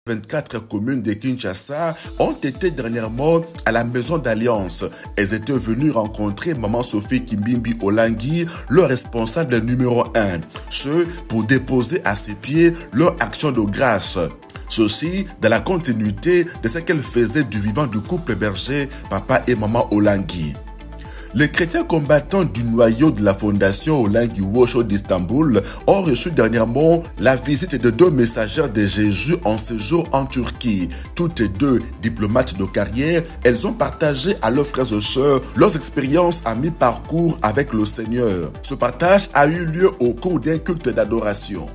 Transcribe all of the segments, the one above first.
24 communes de Kinshasa ont été dernièrement à la maison d'Alliance. Elles étaient venues rencontrer Maman Sophie Kimbimbi Olangui, leur responsable numéro 1. Ce pour déposer à ses pieds leur action de grâce. Ceci dans la continuité de ce qu'elle faisait du vivant du couple berger, papa et maman Olangui. Les chrétiens combattants du noyau de la fondation Olangui Wosho d'Istanbul ont reçu dernièrement la visite de deux messagères de Jésus en séjour en Turquie. Toutes deux diplomates de carrière, elles ont partagé à leurs frères et sœurs leurs expériences à mi-parcours avec le Seigneur. Ce partage a eu lieu au cours d'un culte d'adoration.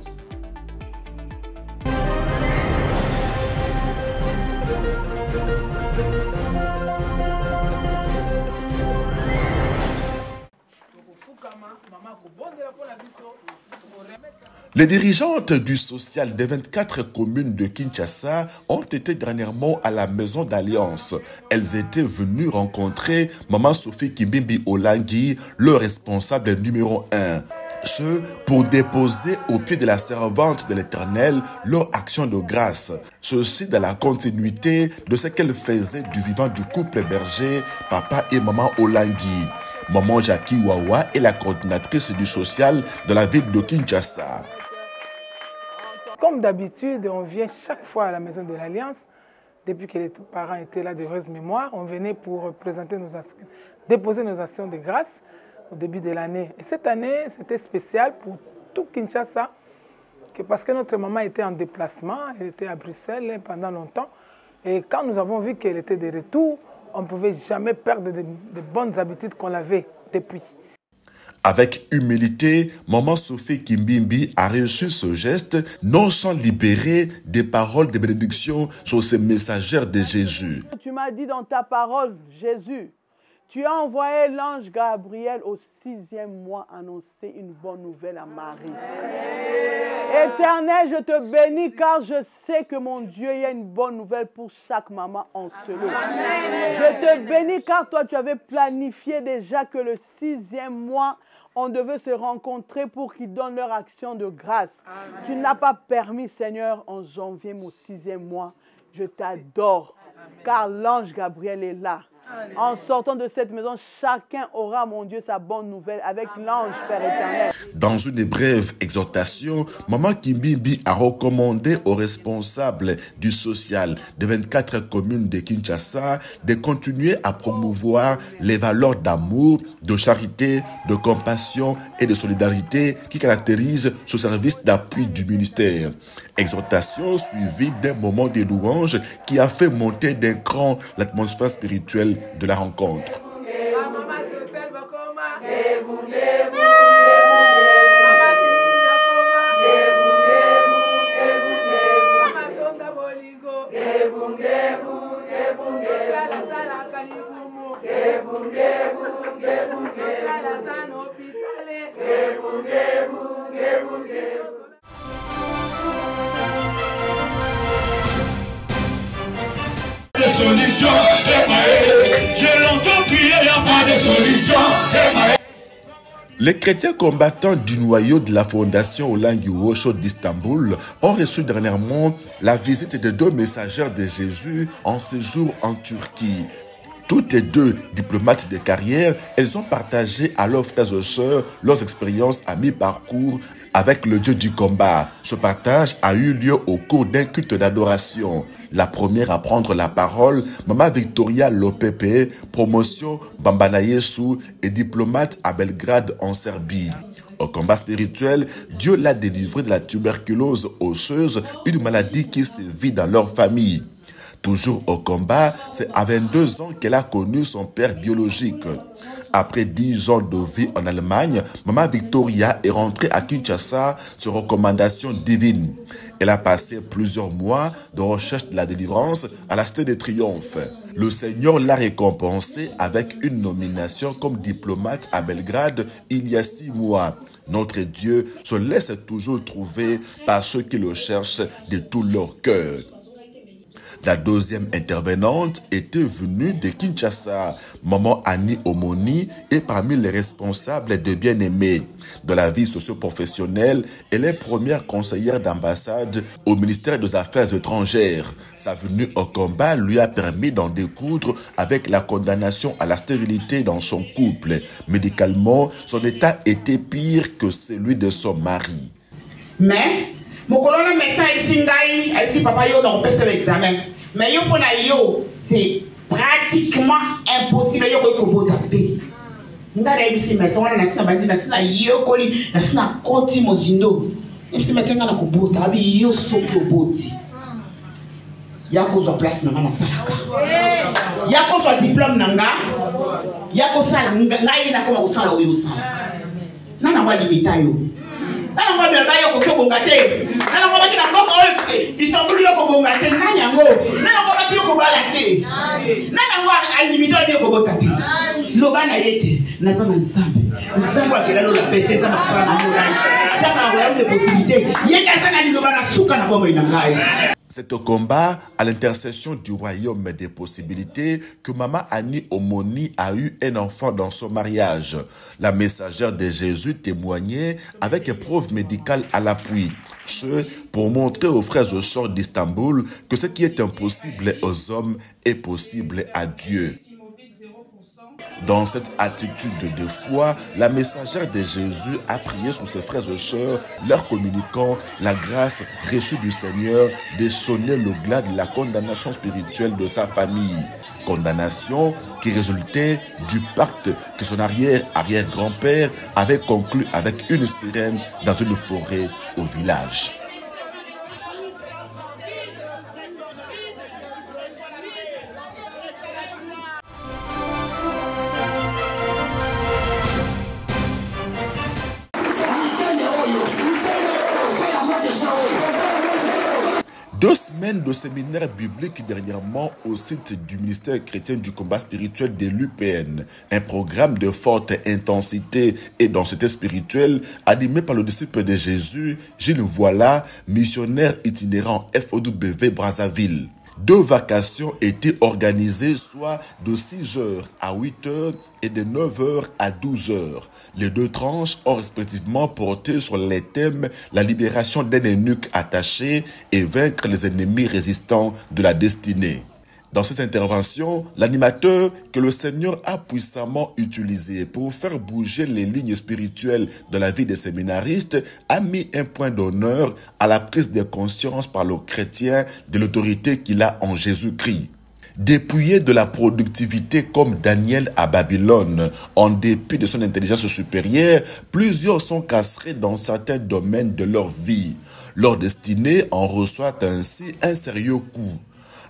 Les dirigeantes du social des 24 communes de Kinshasa ont été dernièrement à la maison d'Alliance. Elles étaient venues rencontrer Maman Sophie Kimbimbi Olangui, leur responsable numéro 1. Ce pour déposer au pied de la servante de l'Éternel leur action de grâce. Ceci dans la continuité de ce qu'elle faisait du vivant du couple berger, papa et maman Olangui. Maman Jackie Wawa est la coordinatrice du social de la ville de Kinshasa. Comme d'habitude, on vient chaque fois à la maison de l'Alliance. Depuis que les parents étaient là d'heureuse mémoire, on venait pour déposer nos actions de grâce au début de l'année. Et cette année, c'était spécial pour tout Kinshasa, parce que notre maman était en déplacement, elle était à Bruxelles pendant longtemps. Et quand nous avons vu qu'elle était de retour, on ne pouvait jamais perdre de bonnes habitudes qu'on avait depuis. Avec humilité, Maman Sophie Kimbimbi a reçu ce geste, non sans libérer des paroles de bénédiction sur ces messagères de Jésus. Tu m'as dit dans ta parole, Jésus, tu as envoyé l'ange Gabriel au 6e mois annoncer une bonne nouvelle à Marie. Éternel, je te bénis car je sais que mon Dieu, il y a une bonne nouvelle pour chaque maman en ce lieu. Je te bénis car toi, tu avais planifié déjà que le 6e mois, on devait se rencontrer pour qu'ils donnent leur action de grâce. Amen. Tu n'as pas permis, Seigneur, en janvier, mon 6e mois. Je t'adore, car l'ange Gabriel est là. Amen. En sortant de cette maison, chacun aura, mon Dieu, sa bonne nouvelle avec l'ange Père éternel. Dans une brève exhortation, Maman Kimbimbi a recommandé aux responsables du social des 24 communes de Kinshasa de continuer à promouvoir les valeurs d'amour, de charité, de compassion et de solidarité qui caractérisent ce service d'appui du ministère. Exhortation suivie d'un moment de louange qui a fait monter d'un cran l'atmosphère spirituelle de la rencontre. Les chrétiens combattants du noyau de la fondation Olangui Wosho d'Istanbul ont reçu dernièrement la visite de deux messagères de Jésus en séjour en Turquie. Toutes les deux diplomates de carrière, elles ont partagé à leurs frères et sœurs leurs expériences à mi-parcours avec le Dieu du combat. Ce partage a eu lieu au cours d'un culte d'adoration. La première à prendre la parole, Maman Victoria Lopepe, promotion Bambana Yesu et diplomate à Belgrade en Serbie. Au combat spirituel, Dieu l'a délivré de la tuberculose osseuse, une maladie qui sévit dans leur famille. Toujours au combat, c'est à 22 ans qu'elle a connu son père biologique. Après 10 ans de vie en Allemagne, Maman Victoria est rentrée à Kinshasa sur recommandation divine. Elle a passé plusieurs mois de recherche de la délivrance à la Cité de Triomphe. Le Seigneur l'a récompensée avec une nomination comme diplomate à Belgrade il y a 6 mois. Notre Dieu se laisse toujours trouver par ceux qui le cherchent de tout leur cœur. La deuxième intervenante était venue de Kinshasa. Maman Annie Omoni est parmi les responsables de Bien-Aimé. Dans la vie socio-professionnelle, elle est première conseillère d'ambassade au ministère des Affaires étrangères. Sa venue au combat lui a permis d'en découdre avec la condamnation à la stérilité dans son couple. Médicalement, son état était pire que celui de son mari. Mais mon colonel médecin ici papa yo dans le examen. Mais yo pour yo c'est pratiquement impossible yo ko botakte. Ngara ici médecin wana nasina bandi nasina yo koli nasina koti mozindo. Ici médecin ngana ko bota abi yo soki oboti. Yako zo place nanga na salaka. Yako zo diplôme nanga. Yako sala ngai na koma usala oyo sala. Nana wa limita yo. Nana kwa bila yo ko bongate. Nana kwa baki na ngoko oyo Istanbul yo ko bongate nani yango. Nana kwa baki yo ko balate. Nana kwa alimito yo ko bokate. Loba na yete na zama nsambe. Nsambe akela lo la peste zama kwa na morai. Zama wa de possibilité. Yenda sana ni loba na suka na bombo inangai. C'est au combat, à l'intercession du royaume des possibilités, que Maman Annie Omoni a eu un enfant dans son mariage. La messagère de Jésus témoignait avec preuve médicale à l'appui. Ce, pour montrer aux frères au sort d'Istanbul que ce qui est impossible aux hommes est possible à Dieu. Dans cette attitude de foi, la messagère de Jésus a prié sur ses frères et sœurs, leur communiquant la grâce reçue du Seigneur de sonner le glas de la condamnation spirituelle de sa famille. Condamnation qui résultait du pacte que son arrière-grand-père avait conclu avec une sirène dans une forêt au village. Deux semaines de séminaire biblique dernièrement au site du ministère chrétien du combat spirituel de l'UPN. Un programme de forte intensité et densité spirituelle animé par le disciple de Jésus, Gilles Voilà, missionnaire itinérant FOW Brazzaville. Deux vacations étaient organisées, soit de 6h à 8h et de 9h à 12h. Les deux tranches ont respectivement porté sur les thèmes la libération d'un eunuque attaché et vaincre les ennemis résistants de la destinée. Dans ces interventions, l'animateur que le Seigneur a puissamment utilisé pour faire bouger les lignes spirituelles de la vie des séminaristes a mis un point d'honneur à la prise de conscience par le chrétien de l'autorité qu'il a en Jésus-Christ. Dépouillé de la productivité comme Daniel à Babylone, en dépit de son intelligence supérieure, plusieurs sont castrés dans certains domaines de leur vie. Leur destinée en reçoit ainsi un sérieux coup.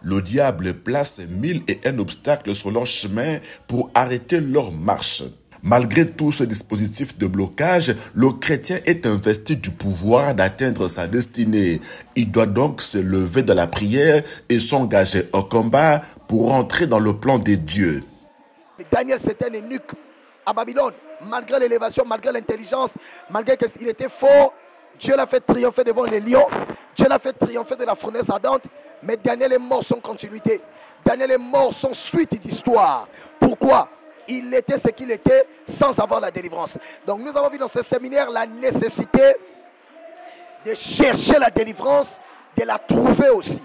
Le diable place 1001 obstacles sur leur chemin pour arrêter leur marche. Malgré tout ce dispositif de blocage, le chrétien est investi du pouvoir d'atteindre sa destinée. Il doit donc se lever de la prière et s'engager au combat pour entrer dans le plan de Dieu. Daniel, c'était un eunuque à Babylone. Malgré l'élévation, malgré l'intelligence, malgré qu'il était fort, Dieu l'a fait triompher devant les lions. Dieu l'a fait triompher de la fournaise ardente. Mais Daniel est mort sans continuité. Daniel est mort sans suite d'histoire. Pourquoi? Il était ce qu'il était sans avoir la délivrance. Donc nous avons vu dans ce séminaire la nécessité de chercher la délivrance, de la trouver aussi.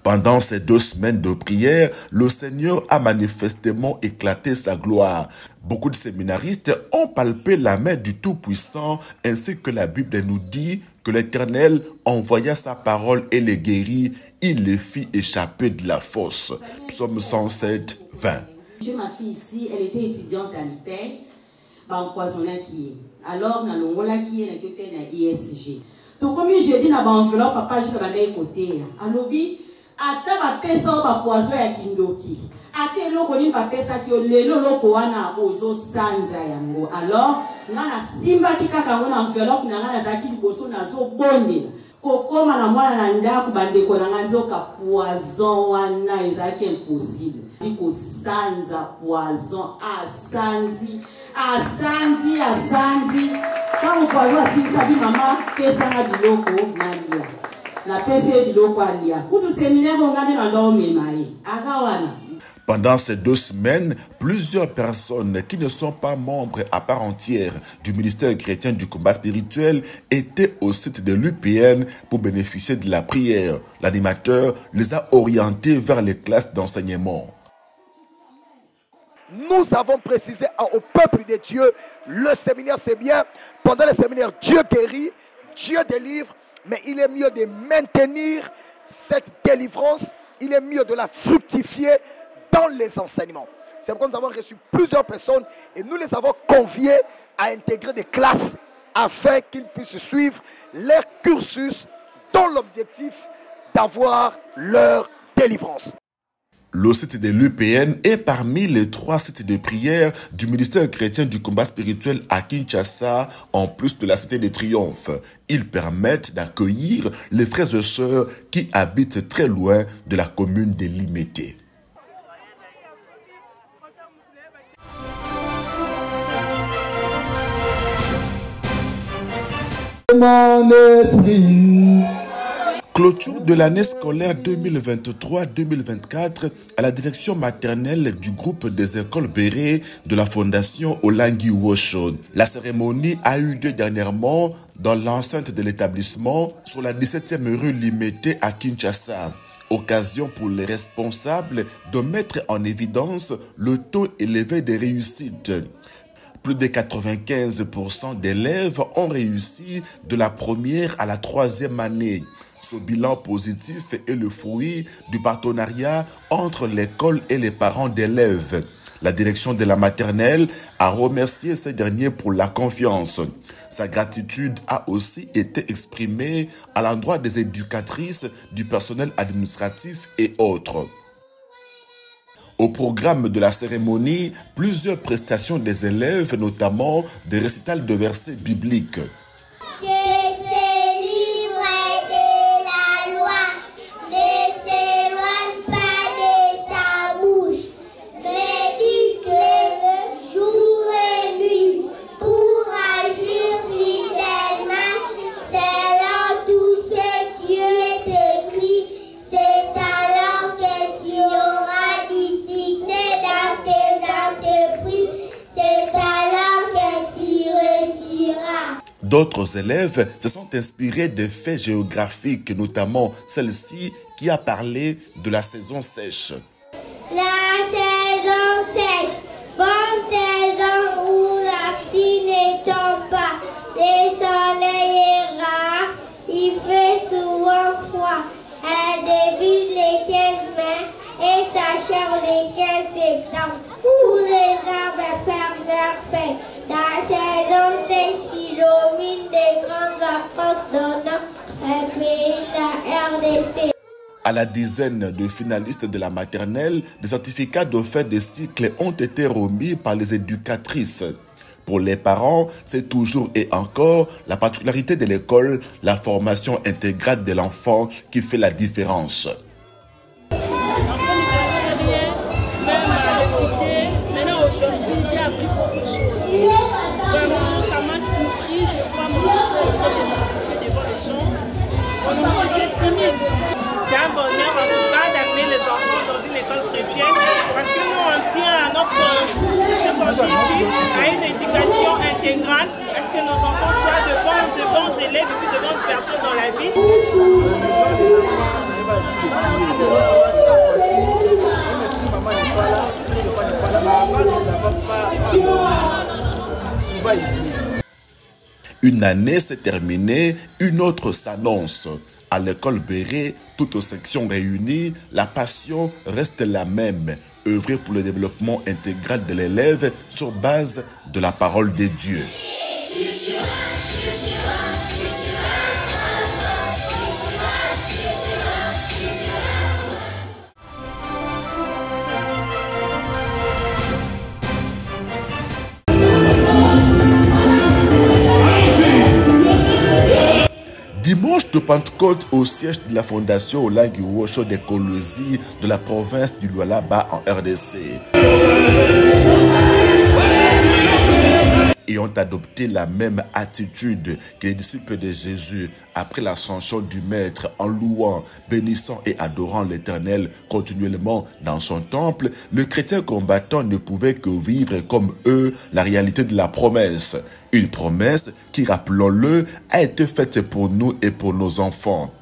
Pendant ces 2 semaines de prière, le Seigneur a manifestement éclaté sa gloire. Beaucoup de séminaristes ont palpé la main du Tout-Puissant, ainsi que la Bible nous dit que l'Éternel envoya sa parole et les guérit, il les fit échapper de la fosse. Psaume 107, 20. J'ai ma fille ici, elle était étudiante à l'IPEN, empoisonnée qui est. Alors, na longola qui est na ISG. Donc comme je dis na ba enveloppe papa je vais côté. Alobi ata ba pesa ba poison ya kindoki. Ate loko ni ba pesa ki lelo loko wana ozo sanza yango. Alors, ngana simba ki kaka ngona enveloppe na ngana zaki liboso na zo bonela. Kokoma na mwana na ndako bandeko na nganzo ka poison wana ezaki impossible. Diko sanza poison asanzi. Quand on poison si sabi mama pesa na biloko na lia. Pendant ces 2 semaines, plusieurs personnes qui ne sont pas membres à part entière du ministère chrétien du combat spirituel étaient au site de l'UPN pour bénéficier de la prière. L'animateur les a orientés vers les classes d'enseignement. Nous avons précisé au peuple de Dieu, le séminaire c'est bien. Pendant le séminaire, Dieu guérit, Dieu délivre, mais il est mieux de maintenir cette délivrance, il est mieux de la fructifier dans les enseignements. C'est pourquoi nous avons reçu plusieurs personnes et nous les avons conviés à intégrer des classes afin qu'ils puissent suivre leur cursus dans l'objectif d'avoir leur délivrance. Le site de l'UPN est parmi les 3 sites de prière du ministère chrétien du combat spirituel à Kinshasa, en plus de la cité de Triomphe. Ils permettent d'accueillir les frères et sœurs qui habitent très loin de la commune de Limete. Clôture de l'année scolaire 2023-2024 à la direction maternelle du groupe des écoles Béré de la fondation Olangi Wosho. La cérémonie a eu lieu dernièrement dans l'enceinte de l'établissement sur la 17e rue Limete à Kinshasa. Occasion pour les responsables de mettre en évidence le taux élevé de réussite. Plus de 95% d'élèves ont réussi de la première à la 3e année. Ce bilan positif est le fruit du partenariat entre l'école et les parents d'élèves. La direction de la maternelle a remercié ces derniers pour la confiance. Sa gratitude a aussi été exprimée à l'endroit des éducatrices, du personnel administratif et autres. Au programme de la cérémonie, plusieurs prestations des élèves, notamment des récitals de versets bibliques. D'autres élèves se sont inspirés de faits géographiques, notamment celle-ci qui a parlé de la saison sèche. La saison sèche, bonne saison où la pluie ne tombe pas, le soleil est rare, il fait souvent froid. Elle débute le 15 mai et s'achève le 15 septembre, où les arbres perdent leurs feuilles. La saison sèche illumine des grandes vacances dans notre pays, la RDC. À la dizaine de finalistes de la maternelle, des certificats de fin de cycle ont été remis par les éducatrices. Pour les parents, c'est toujours et encore la particularité de l'école, la formation intégrale de l'enfant qui fait la différence. Aujourd'hui, j'ai appris beaucoup de choses. Vraiment, ça m'a surpris. Je vois mon enfant devant les gens. On est timide. C'est un bonheur en tout cas d'amener les enfants dans une école chrétienne parce que nous on tient à notre ce qu'on dit ici à une éducation intégrale. Est-ce que nos enfants soient de bons élèves et puis de bonnes personnes dans la vie? Une année s'est terminée, une autre s'annonce. À l'école Béré, toutes sections réunies, la passion reste la même. Œuvrer pour le développement intégral de l'élève sur base de la parole de Dieu. Dimanche de Pentecôte au siège de la fondation Olangi Wosho de Kolosi de la province du Lualaba en RDC. et ont adopté la même attitude que les disciples de Jésus après l'ascension du Maître en louant, bénissant et adorant l'Éternel continuellement dans son temple, le chrétien combattant ne pouvait que vivre comme eux la réalité de la promesse. Une promesse qui, rappelons-le, a été faite pour nous et pour nos enfants.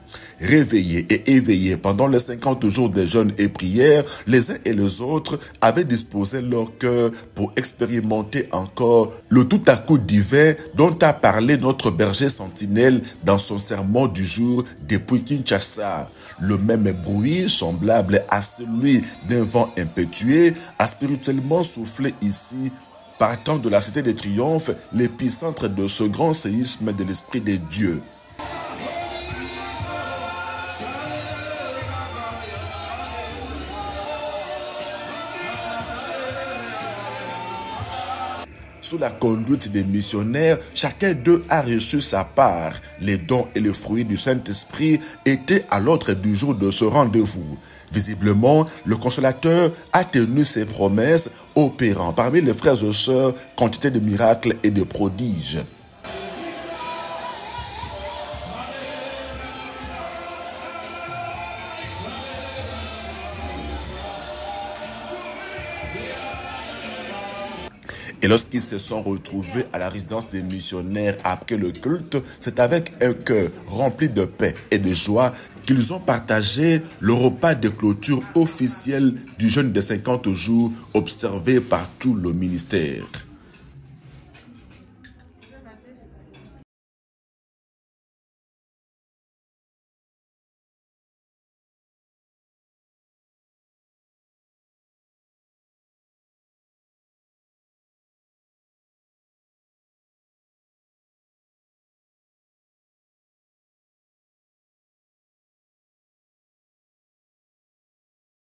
Réveillés et éveillés pendant les 50 jours de jeûne et prière, les uns et les autres avaient disposé leur cœur pour expérimenter encore le tout-à-coup divin dont a parlé notre berger sentinelle dans son sermon du jour depuis Kinshasa. Le même bruit, semblable à celui d'un vent impétueux, a spirituellement soufflé ici, partant de la cité de triomphe, l'épicentre de ce grand séisme de l'Esprit de Dieu. Sous la conduite des missionnaires, chacun d'eux a reçu sa part. Les dons et les fruits du Saint-Esprit étaient à l'ordre du jour de ce rendez-vous. Visiblement, le Consolateur a tenu ses promesses, opérant parmi les frères et sœurs quantité de miracles et de prodiges. Et lorsqu'ils se sont retrouvés à la résidence des missionnaires après le culte, c'est avec un cœur rempli de paix et de joie qu'ils ont partagé le repas de clôture officiel du jeûne de 50 jours observé par tout le ministère.